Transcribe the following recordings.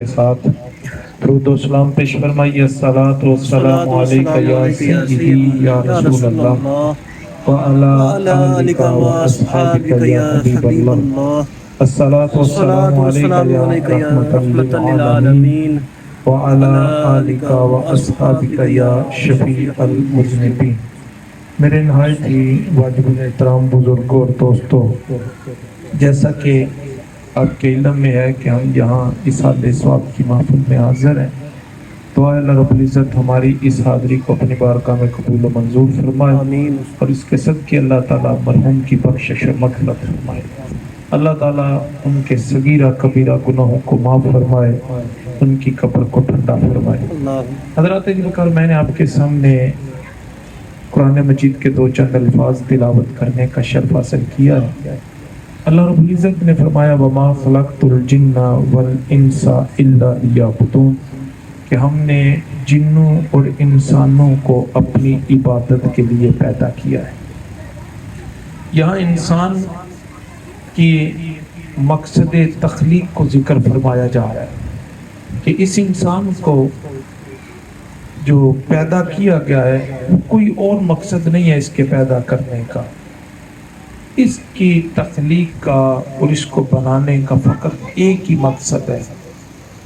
کے ساتھ درود و سلام پیش فرمائیے۔ الصلاۃ والسلام الصلاة علیک والسلام یا علیک یا سیدی سیدی یا یا رسول رسول اللہ اللہ وعلی وعلی آلک آلک و اصحابک واصحابک یا یا حبیب حبیب اللہ۔ اللہ الصلاۃ والسلام الصلاة علیک والسلام یا علیک یا رحمۃ رحمة للعالمین للعالمین وعلی وعلی آلک آلک و اصحابک واصحابک یا یا شفیع شفیع المذنبین۔ المذنبین۔ میرے نہایت ہی واجب الاحترام بزرگوں اور دوستوں، جیسا کہ آپ کے علم میں ہے کہ ہم یہاں اس حال ثواب کی محفل میں حاضر ہیں، دعا اللہ رب العزت ہماری اس حاضری کو اپنی بارگاہ میں قبول و منظور فرمائے، آمین۔ اور اس کے صدقے اللہ تعالیٰ مرحوم کی بخشش و مغفرت فرمائے۔ اللہ تعالیٰ ان کے صغیرہ کبیرہ گناہوں کو معاف فرمائے، ان کی قبر کو ٹھنڈا فرمائے۔ اللہ حضرات بکر، میں نے آپ کے سامنے قرآن مجید کے دو چند الفاظ تلاوت کرنے کا شرف حاصل کیا ہے۔ اللہ رب العزت نے فرمایا وَمَا خَلَقْتُ الْجِنَّ وَالْإِنسَ إِلَّا لِيَعْبُدُونِ، کہ ہم نے جنوں اور انسانوں کو اپنی عبادت کے لیے پیدا کیا ہے۔ یہاں انسان کی مقصد تخلیق کو ذکر فرمایا جا رہا ہے کہ اس انسان کو جو پیدا کیا گیا ہے کوئی اور مقصد نہیں ہے اس کے پیدا کرنے کا، اس کی تخلیق کا اور اس کو بنانے کا فقط ایک ہی مقصد ہے،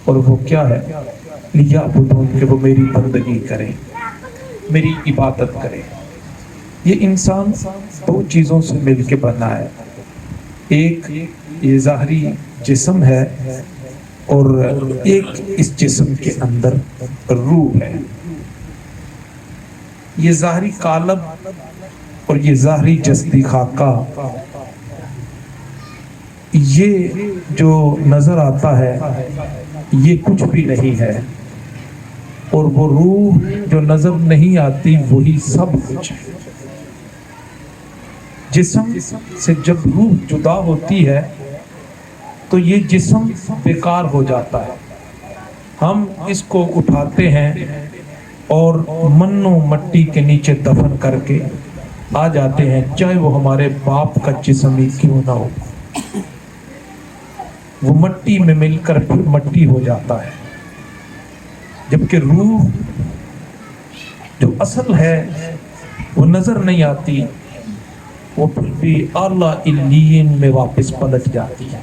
اور وہ کیا ہے؟ لیعبدون، کہ وہ میری بندگی کرے، میری عبادت کرے۔ یہ انسان دو چیزوں سے مل کے بنا ہے، ایک یہ ظاہری جسم ہے اور ایک اس جسم کے اندر روح ہے۔ یہ ظاہری قالب اور یہ ظاہری جسدی خاکہ، یہ جو نظر آتا ہے یہ کچھ بھی نہیں ہے، اور وہ روح جو نظر نہیں آتی وہی سب کچھ ہے۔ جسم سے جب روح جدا ہوتی ہے تو یہ جسم بیکار ہو جاتا ہے، ہم اس کو اٹھاتے ہیں اور من و مٹی کے نیچے دفن کر کے آ جاتے ہیں، چاہے وہ ہمارے باپ کا جسم ہی کیوں نہ ہو، وہ مٹی میں مل کر پھر مٹی ہو جاتا ہے۔ جبکہ روح جو اصل ہے وہ نظر نہیں آتی، وہ پھر بھی اعلیٰ علیین میں واپس پلٹ جاتی ہے،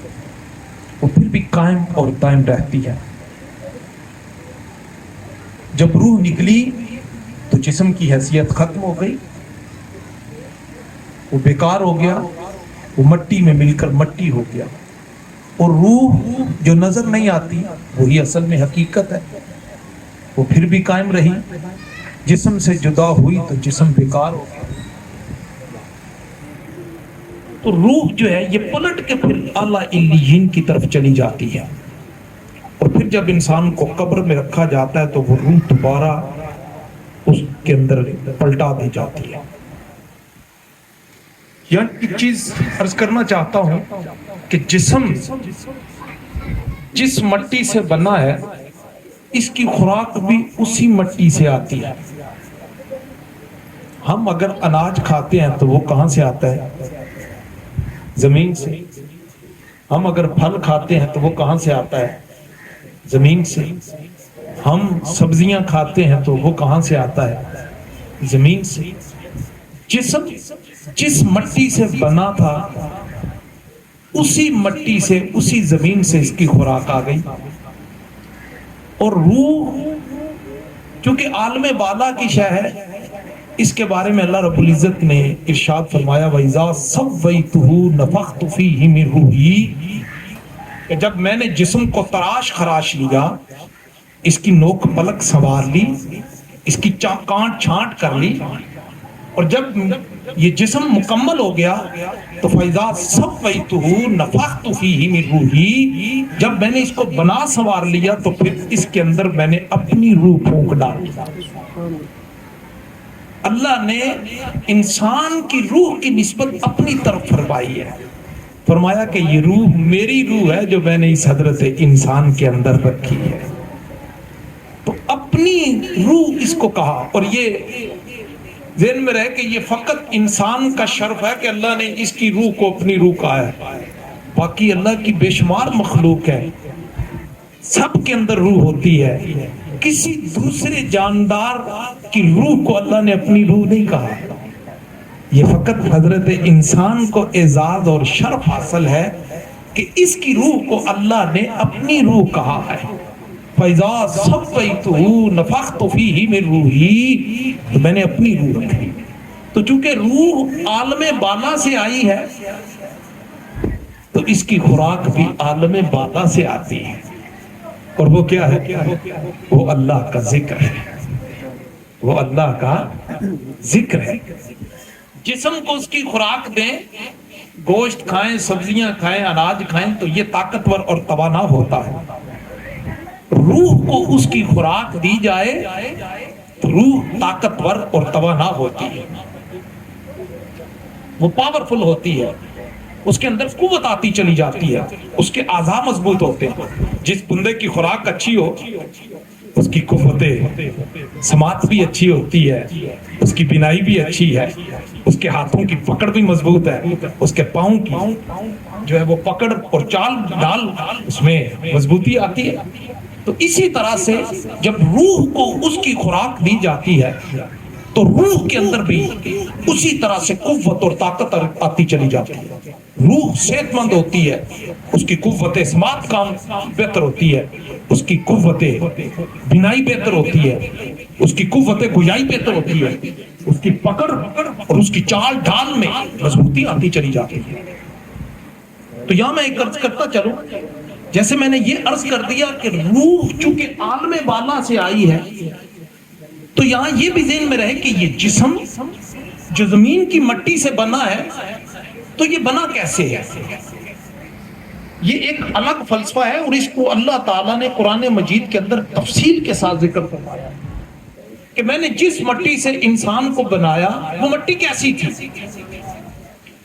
وہ پھر بھی قائم اور دائم رہتی ہے۔ جب روح نکلی تو جسم کی حیثیت ختم ہو گئی، وہ بیکار ہو گیا، وہ مٹی میں مل کر مٹی ہو گیا، اور روح جو نظر نہیں آتی وہی اصل میں حقیقت ہے، وہ پھر بھی قائم رہی۔ جسم سے جدا ہوئی تو جسم بیکار ہو گیا، تو روح جو ہے یہ پلٹ کے پھر اعلیٰ علیین کی طرف چلی جاتی ہے، اور پھر جب انسان کو قبر میں رکھا جاتا ہے تو وہ روح دوبارہ اس کے اندر پلٹا دی جاتی ہے۔ یعنی ایک چیز عرض کرنا چاہتا ہوں کہ جسم جس مٹی سے بنا ہے اس کی خوراک بھی اسی مٹی سے آتی ہے۔ ہم اگر اناج کھاتے ہیں تو وہ کہاں سے آتا ہے؟ زمین سے۔ ہم اگر پھل کھاتے ہیں تو وہ کہاں سے آتا ہے؟ زمین سے۔ ہم سبزیاں کھاتے ہیں تو وہ کہاں سے آتا ہے؟ زمین سے۔ جسم جس مٹی سے بنا تھا اسی مٹی سے، اسی زمین سے اس کی خوراک آ گئی، اور روح چونکہ عالم بالا کی شے ہے، اس کے بارے میں اللہ رب العزت نے ارشاد فرمایا وَإِذَا سَوَّيْتُهُ نَفَخْتُ فِيهِ مِن رُوحِي، کہ جب میں نے جسم کو تراش خراش لیا، اس کی نوک پلک سنوار لی، اس کی کانٹ چھانٹ کر لی، اور جب یہ جسم مکمل ہو گیا تو فَإِذَا سَوَّيْتُهُ نَفَخْتُ فِيهِ مِن رُوحِي، جب میں نے اس کو بنا سنوار لیا تو پھر اس کے اندر میں نے اپنی روح پھونک ڈالی۔ اللہ نے انسان کی روح کی نسبت اپنی طرف فرمائی ہے، فرمایا کہ یہ روح میری روح ہے جو میں نے اس حضرت انسان کے اندر رکھی ہے، تو اپنی روح اس کو کہا۔ اور یہ ذہن میں رہے کہ یہ فقط انسان کا شرف ہے کہ اللہ نے اس کی روح کو اپنی روح کہا ہے، باقی اللہ کی بے شمار مخلوق ہے سب کے اندر روح ہوتی ہے، کسی دوسرے جاندار کی روح کو اللہ نے اپنی روح نہیں کہا. یہ فقط حضرت انسان کو اعزاز اور شرف حاصل ہے کہ اس کی روح کو اللہ نے اپنی روح کہا ہے. فَإِذَا صَفَّيْتُهُ نَفَخْتُ فِيهِ مِن رُوحِي، تو میں نے اپنی روح رکھی. تو چونکہ روح عالم بالا سے آئی ہے تو اس کی خوراک بھی عالم بالا سے آتی ہے، اور وہ کیا ہے؟ وہ اللہ کا ذکر ہے، وہ اللہ کا ذکر ہے. جسم کو اس کی خوراک دیں، گوشت کھائیں، سبزیاں کھائیں، اناج کھائیں تو یہ طاقتور اور توانا ہوتا ہے. روح کو اس کی خوراک دی جائے تو روح طاقتور اور توانا ہوتی ہے، وہ پاورفل ہوتی ہے، اس کے اندر قوت آتی چلی جاتی ہے، اس کے اعضاء مضبوط ہوتے ہیں. جس بندے کی خوراک اچھی ہو اس کی قوت سماعت بھی اچھی ہوتی ہے، اس کی بینائی بھی اچھی ہے، اس کے ہاتھوں کی پکڑ بھی مضبوط ہے، اس کے پاؤں کی جو ہے وہ پکڑ اور چال ڈال اس میں مضبوطی آتی ہے. تو اسی طرح سے جب روح کو اس کی خوراک دی جاتی ہے تو روح کے اندر بھی اسی طرح سے قوت اور طاقت آتی چلی جاتی ہے. روح صحت مند ہوتی ہے، اس کی قوت سماعت کام بہتر ہوتی ہے، اس کی قوت بینائی بہتر ہوتی ہے، اس کی قوت گویائی بہتر ہوتی ہے، اس کی پکڑ اور اس کی چال ڈال میں مضبوطی آتی چلی جاتی ہے. تو یہاں میں ایک عرض کرتا چلوں، جیسے میں نے یہ عرض کر دیا کہ روح چونکہ عالم بالا سے آئی ہے تو یہاں یہ بھی ذہن میں رہے کہ یہ جسم جو زمین کی مٹی سے بنا ہے تو یہ بنا کیسے ہے. یہ ایک الگ فلسفہ ہے اور اس کو اللہ تعالیٰ نے قرآن مجید کے اندر تفصیل کے ساتھ ذکر فرمایا کہ میں نے جس مٹی سے انسان کو بنایا وہ مٹی کیسی تھی.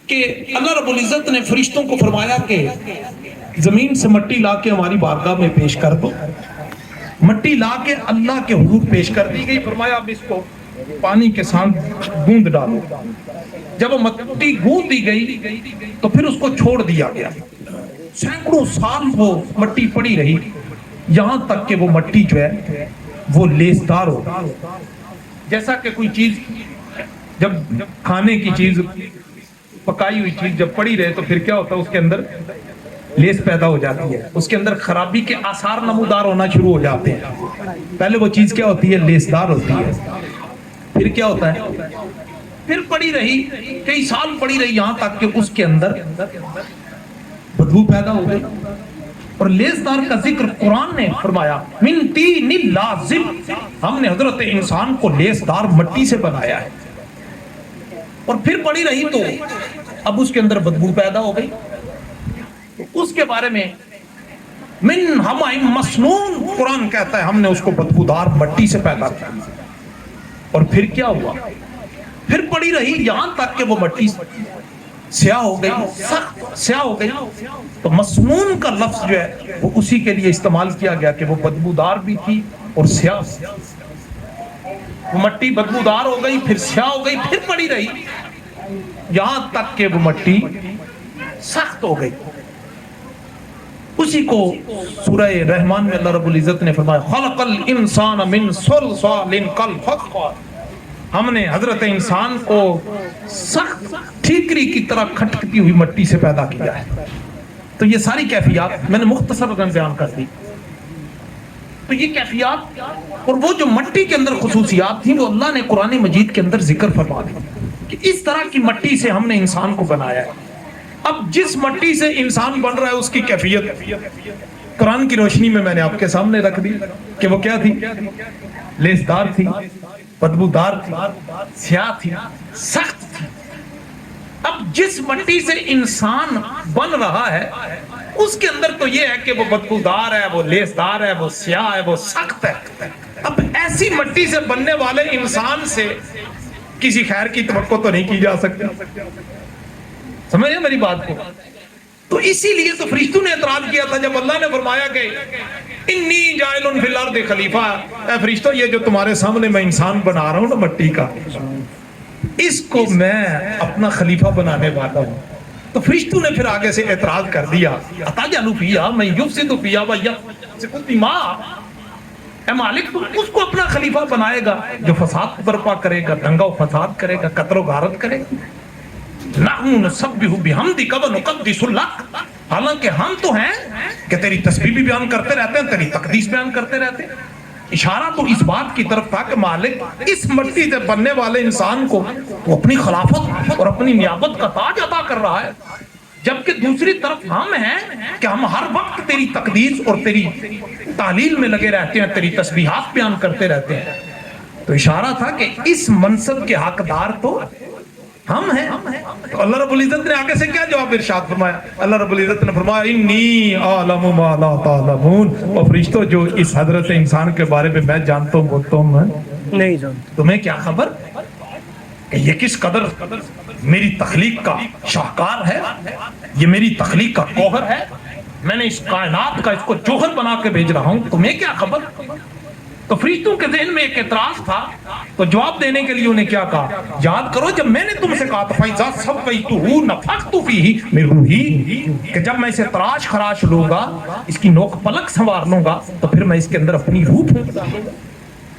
کہ اللہ رب العزت نے فرشتوں کو فرمایا کہ زمین سے مٹی لا کے ہماری بارگاہ میں پیش کر دو. مٹی لا کے اللہ کے حضور پیش کر دی گئی. فرمایا اب اس کو پانی کے ساتھ گوند ڈالو. جب وہ مٹی گوند دی گئی تو پھر اس کو چھوڑ دیا گیا. سینکڑوں سال وہ مٹی پڑی رہی یہاں تک کہ وہ مٹی جو ہے وہ لیسدار ہو. جیسا کہ کوئی چیز جب کھانے کی چیز پکائی ہوئی چیز جب پڑی رہے تو پھر کیا ہوتا ہے، اس کے اندر لیس پیدا ہو جاتی ہے، اس کے اندر خرابی کے آثار نمودار ہونا شروع ہو جاتے ہیں. پہلے وہ چیز کیا ہوتی ہے؟ لیسدار ہوتی ہے. پھر کیا ہوتا ہے؟ پھر پڑی رہی، کئی سال پڑی رہی یہاں تک کہ اس کے اندر بدبو پیدا ہو گئی. اور لیسدار کا ذکر قرآن نے فرمایا من تین لازب، ہم نے حضرت انسان کو لیسدار مٹی سے بنایا ہے. اور پھر پڑی رہی تو اب اس کے اندر بدبو پیدا ہو گئی. اس کے بارے میں من ہمائم مسنون قرآن کہتا ہے ہم نے اس کو بدبودار مٹی سے پیدا کیا. اور پھر کیا ہوا؟ پھر پڑی رہی یہاں تک کہ وہ مٹی سیاہ ہو گئی، سخت سیاہ ہو گئی. تو مسنون کا لفظ جو ہے وہ اسی کے لیے استعمال کیا گیا کہ وہ بدبودار بھی تھی اور سیاہ. وہ مٹی بدبودار ہو گئی، پھر سیاہ ہو گئی، پھر پڑی رہی یہاں تک کہ وہ مٹی سخت ہو گئی. اسی کو سورہ رحمان میں اللہ رب العزت نے فرمایا خلق الانسان من صلصال کالفخار، ہم نے حضرت انسان کو سخت ٹھیکری کی طرح کھٹکتی ہوئی مٹی سے پیدا کیا ہے. تو یہ ساری کیفیات میں نے مختصر بیان کر دی. تو یہ کیفیات اور وہ جو مٹی کے اندر خصوصیات تھیں وہ اللہ نے قرآن مجید کے اندر ذکر فرما دی کہ اس طرح کی مٹی سے ہم نے انسان کو بنایا ہے. اب جس مٹی سے انسان بن رہا ہے اس کی کیفیت قرآن کی روشنی میں نے آپ کے سامنے رکھ دی کہ وہ کیا تھی؟ لیسدار تھی، بدبودار تھی، سیاہ تھی، سخت تھی. اب جس مٹی سے انسان بن رہا ہے اس کے اندر تو یہ ہے کہ وہ بدبودار ہے، وہ لیسدار ہے، وہ سیاہ ہے، وہ سخت ہے. اب ایسی مٹی سے بننے والے انسان سے کسی خیر کی توقع تو نہیں کی جا سکتی. سمجھے میری بات کو؟ تو اسی لیے تو فرشتوں نے اعتراض کیا تھا جب اللہ نے فرمایا کہ انی جاعل فی الارض خلیفہ، اے فرشتوں یہ جو تمہارے سامنے میں انسان بنا رہا ہوں نا مٹی کا، اس کو میں اپنا خلیفہ بنانے والا ہوں. تو فرشتوں نے پھر آگے سے اعتراض کر دیا، اتجعل فیہا من یفسد فیہا ویسفک الدماء، اے مالک تو اس کو اپنا خلیفہ بنائے گا جو فساد برپا کرے گا، دنگا و فساد کرے گا، قتل و غارت کرے گا. نحن نسبح بحمدک ونقدس لک، حالانکہ ہم تو ہیں کہ تیری تسبیح بھی بیان کرتے رہتے ہیں، تیری تقدیس بیان کرتے رہتے ہیں. اشارہ تو اس بات کی طرف تھا کہ مالک اس مٹی سے بننے والے انسان کو وہ اپنی خلافت اور اپنی نیابت کا تاج عطا کر رہا ہے، جبکہ دوسری طرف ہم ہیں کہ ہم ہر وقت تیری تقدیس اور تیری تعلیل میں لگے رہتے ہیں، تیری تسبیحات بیان کرتے رہتے ہیں. تو اشارہ تھا کہ اس منصب کے حقدار تو ہم ہیں. تو اللہ رب العزت نے آگے سے کیا جواب ارشاد فرمایا؟ اللہ رب العزت نے فرمایا انی اعلم ما لا تعلمون، اور فرشتوں جو اس حضرت انسان کے بارے میں میں جانتا ہوں وہ تم نہیں جانتے. تمہیں کیا خبر کہ یہ کس قدر میری تخلیق کا شاہکار ہے، یہ میری تخلیق کا گوہر ہے، میں نے اس کائنات کا اس کو جوہر بنا کے بھیج رہا ہوں، تمہیں کیا خبر؟ تو فرشتوں کے ذہن میں ایک اعتراض تھا، تو جواب دینے کے لیے انہیں کیا کہا؟ یاد کرو جب میں نے تم سے کہا تھا فَإِذَا سَوَّيْتُهُ نَفَخْتُ فِيهِ مِن رُوحِي، کہ جب میں اسے تراش خراش لوں گا، اس کی نوک پلک سنوار لوں گا، تو پھر میں اس کے اندر اپنی روح پھونک ڈالوں گا.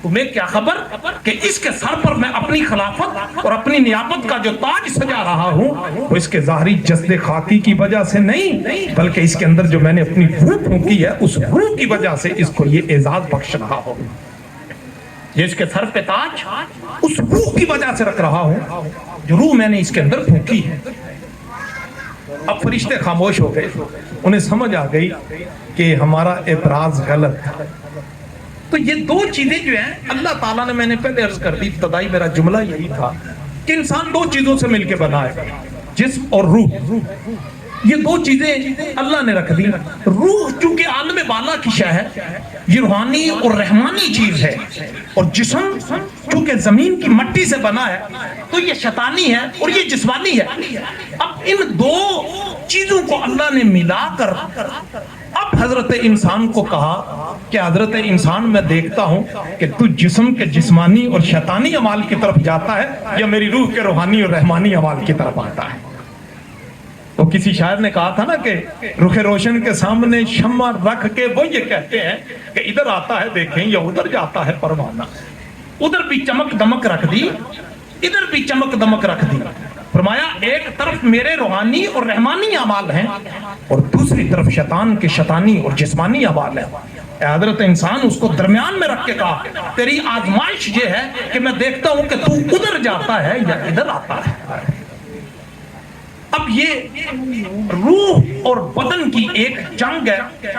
تمہیں کیا خبر کہ اس کے سر پر میں اپنی خلافت اور اپنی نیابت کا جو تاج سجا رہا ہوں وہ اس کے ظاہری جسد خاکی کی وجہ سے نہیں، بلکہ اس کے اندر جو میں نے اپنی روح پھونکی ہے اس روح کی وجہ سے اس کو یہ اعزاز بخش رہا ہوں. یہ اس کے سر پہ تاج اس روح کی وجہ سے رکھ رہا ہوں جو روح میں نے اس کے اندر پھونکی ہے. اب فرشتے خاموش ہو گئے، انہیں سمجھ آ گئی کہ ہمارا اعتراض غلط تھا. تو یہ دو چیزیں جو ہیں اللہ تعالیٰ نے، میں نے پہلے عرض کر دی، ابتدائی میرا جملہ یہی تھا کہ انسان دو چیزوں سے مل کے بنا ہے، جسم اور روح. یہ دو چیزیں اللہ نے رکھ دی. روح چونکہ عالم بالا کی شے ہے، یہ روحانی اور رحمانی چیز ہے، اور جسم چونکہ زمین کی مٹی سے بنا ہے تو یہ شیطانی ہے اور یہ جسمانی ہے. اب ان دو چیزوں کو اللہ نے ملا کر اب حضرت انسان کو کہا کہ حضرت انسان میں دیکھتا ہوں کہ تو جسم کے جسمانی اور شیطانی اعمال کی طرف جاتا ہے یا میری روح کے روحانی اور رحمانی اعمال کی طرف آتا ہے. تو کسی شاعر نے کہا تھا نا کہ رخ روشن کے سامنے شمع رکھ کے وہ یہ کہتے ہیں کہ ادھر آتا ہے دیکھیں یا ادھر جاتا ہے پروانہ. ادھر بھی چمک دمک رکھ دی، ادھر بھی چمک دمک رکھ دی. فرمایا ایک طرف میرے روحانی اور رحمانی اعمال ہیں اور دوسری طرف شیطان کے شیطانی اور جسمانی اعمال ہیں. حضرت انسان اس کو درمیان میں رکھ کے کہا تیری آزمائش یہ ہے کہ میں دیکھتا ہوں کہ تو ادھر جاتا ہے یا ادھر آتا ہے. اب یہ روح اور بدن کی ایک جنگ ہے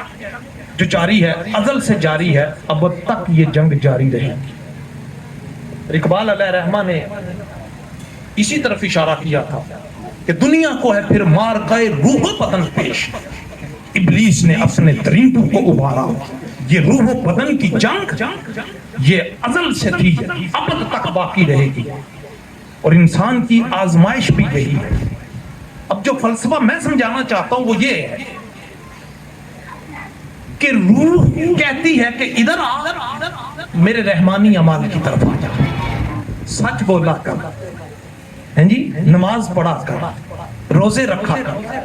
جو جاری ہے، ازل سے جاری ہے، اب تک یہ جنگ جاری رہے گی. اقبال علیہ رحمہ نے اسی طرف اشارہ کیا تھا کہ دنیا کو ہے پھر مار گئے روح و بدن پیش، ابلیس نے اپنے درینٹوں کو ابھارا. یہ روح و بدن کی جنگ یہ ازل سے تھی، ابد تک باقی رہے گی، اور انسان کی آزمائش بھی یہی ہے. اب جو فلسفہ میں سمجھانا چاہتا ہوں وہ یہ ہے کہ روح کہتی ہے کہ ادھر آ، میرے رحمانی اعمال کی طرف آ جا، سچ بولا کر، جی نماز پڑھا کر، روزے رکھا کر،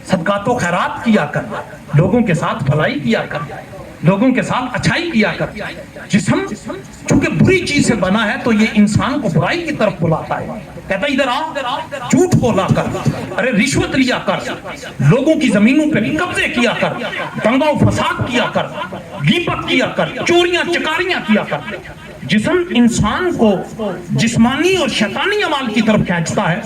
صدقات و خیرات کیا کر، لوگوں کے ساتھ بھلائی کیا کر، لوگوں کے ساتھ اچھائی کیا کر. جسم چونکہ بری چیز سے بنا ہے تو یہ انسان کو برائی کی طرف بلاتا ہے، کہتا ہے ادھر آ، جھوٹ بولا کر، ارے رشوت لیا کر، لوگوں کی زمینوں پہ قبضے کیا کر، دنگا و فساد کیا کر، غیبت کیا کر، چوریاں چکاریاں کیا کر. جسم انسان کو جسمانی اور شیطانی اعمال کی طرف کھینچتا ہے،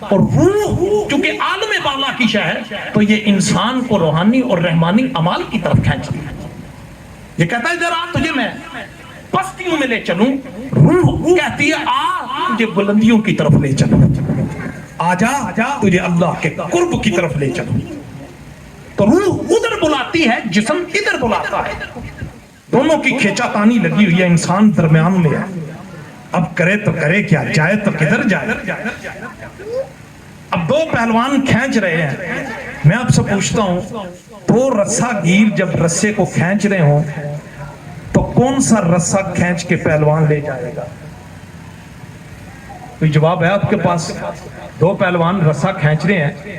اور روح چونکہ عالم بالا کی شے ہے تو یہ انسان کو روحانی اور رحمانی اعمال کی طرف کھینچتی ہے. یہ کہتا ہے ذرا تجھے میں پستیوں میں لے چلوں، روح کہتی ہے آ تجھے بلندیوں کی طرف لے چلوں، آ جا تجھے اللہ کے قرب کی طرف لے چلوں. تو روح ادھر بلاتی ہے، جسم ادھر بلاتا ہے، دونوں کی کھینچا تانی لگی ہوئی ہے، انسان درمیان میں ہے. اب کرے تو کرے کیا، جائے تو کدھر جائے. اب دو پہلوان کھینچ رہے ہیں. میں آپ سے پوچھتا ہوں دو رسہ گیر جب رسے کو کھینچ رہے ہوں تو کون سا رسہ کھینچ کے پہلوان لے جائے گا؟ کوئی جواب ہے آپ کے پاس؟ دو پہلوان رسہ کھینچ رہے ہیں،